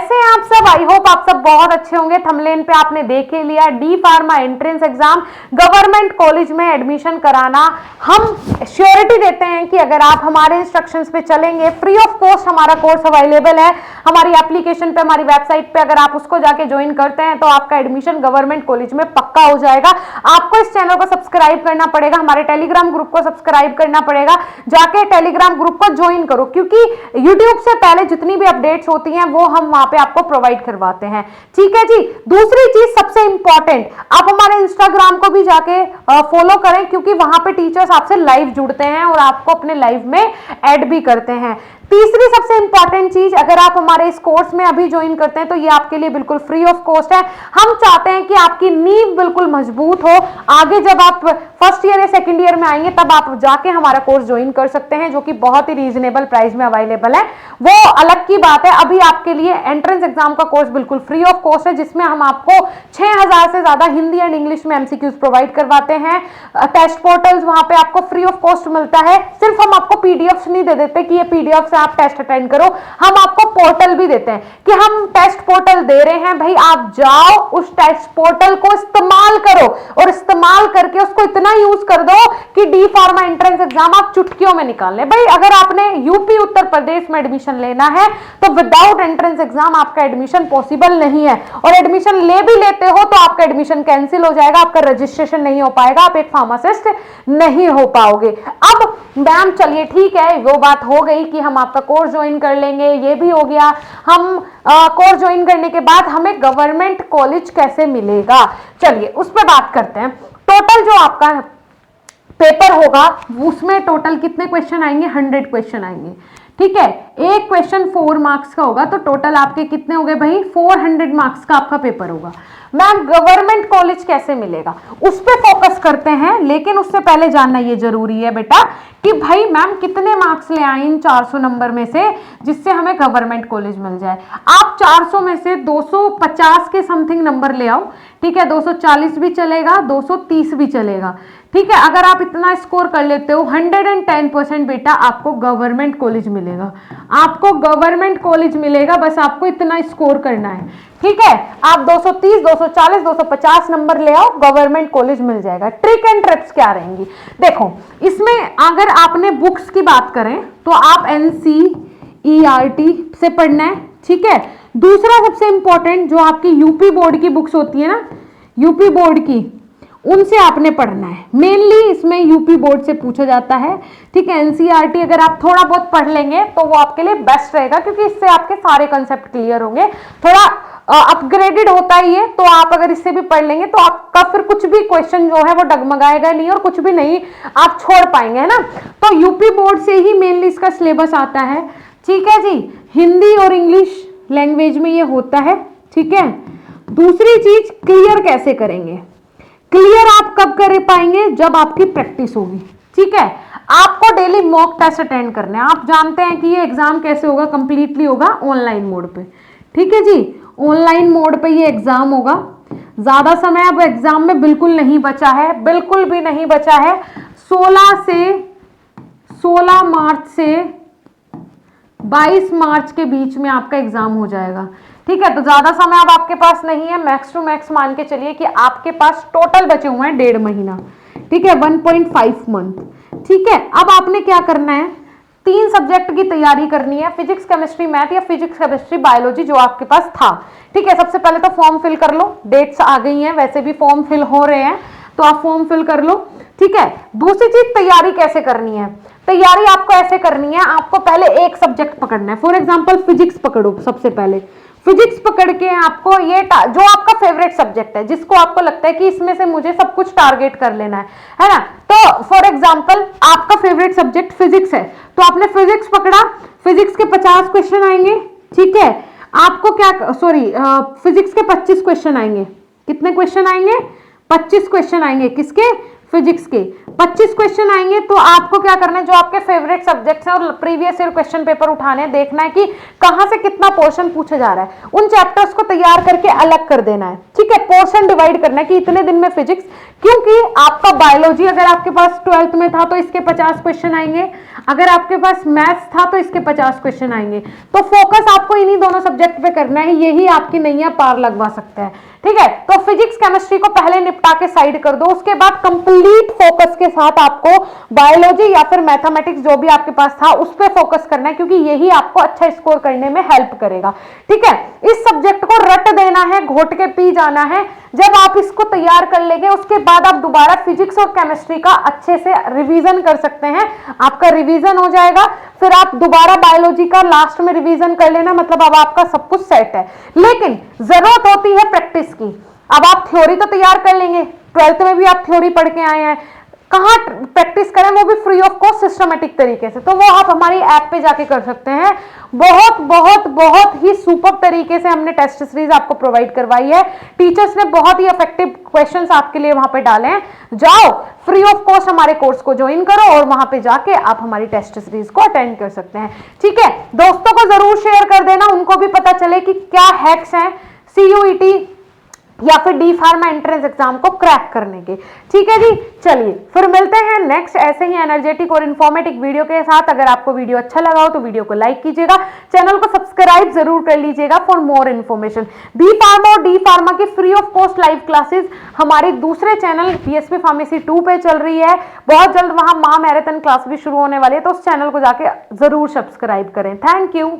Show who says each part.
Speaker 1: कैसे हैं आप सब? आई होप आप सब बहुत अच्छे होंगे। थंबनेल पे आपने देख ही लिया, D pharma entrance exam government college में एडमिशन कराना। हम श्योरिटी देते हैं कि अगर आप हमारे इंस्ट्रक्शंस पे चलेंगे, फ्री ऑफ कॉस्ट हमारा कोर्स अवेलेबल है हमारी एप्लीकेशन पे, हमारी वेबसाइट पे। अगर आप उसको जाके ज्वाइन करते हैं तो आपका एडमिशन गवर्नमेंट कॉलेज में पक्का हो जाएगा। आपको इस चैनल को सब्सक्राइब करना पड़ेगा, हमारे टेलीग्राम ग्रुप को सब्सक्राइब करना पड़ेगा। जाके टेलीग्राम ग्रुप को ज्वाइन करो, क्योंकि यूट्यूब से पहले जितनी भी अपडेट्स होती हैं वो हम वहां पे आपको प्रोवाइड करवाते हैं। ठीक है जी। दूसरी चीज सबसे इंपॉर्टेंट, आप हमारे इंस्टाग्राम को भी जाके फॉलो करें, क्योंकि वहां पे टीचर्स आपसे लाइव जुड़ते हैं और आपको अपने लाइव में ऐड भी करते हैं। तीसरी सबसे इंपॉर्टेंट चीज, अगर आप हमारे इस कोर्स में अभी ज्वाइन करते हैं तो ये आपके लिए बिल्कुल फ्री ऑफ कॉस्ट है। हम चाहते हैं कि आपकी नींव बिल्कुल मजबूत हो, आगे जब आप फर्स्ट ईयर या सेकंड ईयर में आएंगे तब आप जाके हमारा कोर्स ज्वाइन कर सकते हैं, जो कि बहुत ही रीजनेबल प्राइस में अवेलेबल है। वो अलग की बात है। अभी आपके लिए एंट्रेंस एग्जाम का कोर्स बिल्कुल फ्री ऑफ कॉस्ट है, जिसमें हम आपको 6000 से ज्यादा हिंदी एंड इंग्लिश में एमसीक्यूज प्रोवाइड करवाते हैं। टेस्ट पोर्टल्स वहां पे आपको फ्री ऑफ कॉस्ट मिलता है। सिर्फ हम आपको पीडीएफ नहीं दे देते कि ये पीडीएफ आप टेस्ट अटेंड करो, हम आपको पोर्टल भी देते हैं कि हम टेस्ट पोर्टल दे रहे हैं भाई, आप जाओ उस टेस्ट पोर्टल को इस्तेमाल करो और इस्तेमाल करके उसको इतना यूज कर दो कि डी फार्मा एंट्रेंस एग्जाम आप चुटकियों में निकाल ले। भाई अगर आपने यूपी उत्तर प्रदेश में एडमिशन लेना है तो विदाउट एंट्रेंस एग्जाम आपका एडमिशन पॉसिबल नहीं है, और एडमिशन ले भी लेते हो तो आपका एडमिशन कैंसिल हो जाएगा, आपका रजिस्ट्रेशन नहीं हो पाएगा, आप एक फार्मासिस्ट नहीं हो पाओगे। अब मैम चलिए ठीक है, वो बात हो गई कि हम आपका कोर्स ज्वाइन कर लेंगे, ये भी हो गया। हम कोर्स ज्वाइन करने के बाद हमें गवर्नमेंट कॉलेज कैसे मिलेगा, चलिए उस पर बात करते हैं। टोटल जो आपका पेपर होगा उसमें टोटल कितने क्वेश्चन आएंगे? 100 क्वेश्चन आएंगे। ठीक है, एक क्वेश्चन 4 मार्क्स का होगा, तो टोटल आपके कितने हो गए भाई? 400 मार्क्स का आपका पेपर होगा। मैम गवर्नमेंट कॉलेज कैसे मिलेगा, उस पर फोकस करते हैं, लेकिन उससे पहले जानना ये जरूरी है बेटा कि भाई मैम कितने मार्क्स ले आए इन 400 नंबर में से जिससे हमें गवर्नमेंट कॉलेज मिल जाए। आप 400 में से 250 के समथिंग नंबर ले आओ। ठीक है, 240 भी चलेगा, 230 भी चलेगा। ठीक है, अगर आप इतना स्कोर कर लेते हो 110% बेटा आपको गवर्नमेंट कॉलेज मिलेगा, आपको गवर्नमेंट कॉलेज मिलेगा, बस आपको इतना स्कोर करना है। ठीक है, आप 230, 240, 250 नंबर ले आओ, गवर्नमेंट कॉलेज मिल जाएगा। ट्रिक एंड ट्रिप्स क्या रहेंगी देखो इसमें। अगर आपने बुक्स की बात करें तो आप NCERT से पढ़ना है। ठीक है, दूसरा सबसे इंपॉर्टेंट जो आपकी यूपी बोर्ड की बुक्स होती है ना, यूपी बोर्ड की, उनसे आपने पढ़ना है। मेनली इसमें यूपी बोर्ड से पूछा जाता है। ठीक है, NCERT अगर आप थोड़ा बहुत पढ़ लेंगे तो वो आपके लिए बेस्ट रहेगा, क्योंकि इससे आपके सारे कंसेप्ट क्लियर होंगे। थोड़ा अपग्रेडेड होता है ये, तो आप अगर इससे भी पढ़ लेंगे तो आपका फिर कुछ भी क्वेश्चन जो है वो डगमगाएगा नहीं और कुछ भी नहीं आप छोड़ पाएंगे, है ना। तो यूपी बोर्ड से ही मेनली इसका सिलेबस आता है। ठीक है जी, हिंदी और इंग्लिश लैंग्वेज में ये होता है। ठीक है, दूसरी चीज क्लियर कैसे करेंगे, क्लियर आप कब कर पाएंगे? जब आपकी प्रैक्टिस होगी। ठीक है, आपको डेली मॉक टेस्ट अटेंड करने हैं। आप जानते हैं कि ये एग्जाम कैसे होगा, कंप्लीटली होगा ऑनलाइन मोड पे। ठीक है जी, ऑनलाइन मोड पे ये एग्जाम होगा। ज्यादा समय अब एग्जाम में बिल्कुल नहीं बचा है, बिल्कुल भी नहीं बचा है। 16 मार्च से 22 मार्च के बीच में आपका एग्जाम हो जाएगा। ठीक है, तो ज्यादा समय अब आपके पास नहीं है। मैक्स टू मैक्स मान के चलिए कि आपके पास टोटल बचे हुए हैं 1.5 महीना। ठीक है, 1.5 मंथ। ठीक है, अब आपने क्या करना है? 3 सब्जेक्ट की तैयारी करनी है, फिजिक्स केमिस्ट्री मैथ या फिजिक्स केमिस्ट्री बायोलॉजी जो आपके पास था। ठीक है, सबसे पहले तो फॉर्म फिल कर लो, डेट्स आ गई हैं, वैसे भी फॉर्म फिल हो रहे हैं तो आप फॉर्म फिल कर लो। ठीक है, दूसरी चीज तैयारी कैसे करनी है? तैयारी आपको ऐसे करनी है, आपको पहले एक सब्जेक्ट पकड़ना है। फॉर एग्जाम्पल फिजिक्स पकड़ो, सबसे पहले फिजिक्स पकड़ के आपको ये जो आपका फेवरेट सब्जेक्ट है, जिसको आपको लगता है कि इसमें से मुझे सब कुछ टारगेट कर लेना है ना। तो फॉर एग्जांपल आपका फेवरेट सब्जेक्ट फिजिक्स है, तो आपने फिजिक्स पकड़ा, फिजिक्स के 50 क्वेश्चन आएंगे। ठीक है, आपको क्या फिजिक्स के 25 क्वेश्चन आएंगे। कितने क्वेश्चन आएंगे? 25 क्वेश्चन आएंगे। किसके? फिजिक्स के 25 क्वेश्चन आएंगे। तो आपको क्या करना है, जो आपके फेवरेट सब्जेक्ट्स हैं और प्रीवियस ईयर क्वेश्चन पेपर उठाने हैं, देखना है कि कहां से कितना पोर्शन पूछा जा रहा है, उन चैप्टर्स को तैयार करके अलग कर देना है। ठीक है, पोर्शन डिवाइड करना है कि इतने दिन में फिजिक्स, क्योंकि आपका बायोलॉजी अगर आपके पास 12th में था तो इसके 50 क्वेश्चन आएंगे, अगर आपके पास मैथ्स था तो इसके 50 क्वेश्चन आएंगे। तो फोकस आपको इन्हीं दोनों सब्जेक्ट पे करना है, यही आपकी नैया पार लगवा सकता है। ठीक है, तो फिजिक्स केमिस्ट्री को पहले निपटा के साइड कर दो, उसके बाद कंप्लीट फोकस के साथ आपको बायोलॉजी या फिर मैथमेटिक्स जो भी आपके पास था उस पर फोकस करना है, क्योंकि यही आपको अच्छा स्कोर करने में हेल्प करेगा। ठीक है, इस सब्जेक्ट को रट देना है, घोट के पी जाना है। जब आप इसको तैयार कर लेंगे उसके बाद आप दोबारा फिजिक्स और केमिस्ट्री का अच्छे से रिवीजन कर सकते हैं, आपका रिवीजन हो जाएगा। फिर आप दोबारा बायोलॉजी का लास्ट में रिवीजन कर लेना, मतलब अब आपका सब कुछ सेट है। लेकिन जरूरत होती है प्रैक्टिस की। अब आप थ्योरी तो तैयार कर लेंगे, 12th में भी आप थ्योरी पढ़ के आए हैं, कहाँ प्रैक्टिस करें, वो भी फ्री ऑफ कॉस्ट सिस्टमेटिक तरीके से, तो वो आप हमारी ऐप पे जाके कर सकते हैं। बहुत बहुत बहुत ही सुपर तरीके से हमने टेस्ट सीरीज आपको प्रोवाइड करवाई है, टीचर्स ने बहुत ही इफेक्टिव क्वेश्चंस आपके लिए वहां पे डाले हैं। जाओ फ्री ऑफ कॉस्ट हमारे कोर्स को ज्वाइन करो और वहां पे जाके आप हमारी टेस्ट सीरीज को अटेंड कर सकते हैं। ठीक है, दोस्तों को जरूर शेयर कर देना, उनको भी पता चले कि क्या हैक्स हैं CUET या फिर डी फार्मा एंट्रेंस एग्जाम को क्रैक करने के। ठीक है जी, चलिए फिर मिलते हैं नेक्स्ट ऐसे ही एनर्जेटिक और इन्फॉर्मेटिव वीडियो के साथ। अगर आपको वीडियो अच्छा लगा हो तो वीडियो को लाइक कीजिएगा, चैनल को सब्सक्राइब जरूर कर लीजिएगा for more information. B pharma और डी फार्मा की free of cost live classes हमारे दूसरे चैनल BSP फार्मेसी 2 पे चल रही है, बहुत जल्द वहां मां मैराथन क्लास भी शुरू होने वाली है, तो उस चैनल को जाके जरूर सब्सक्राइब करें। Thank you.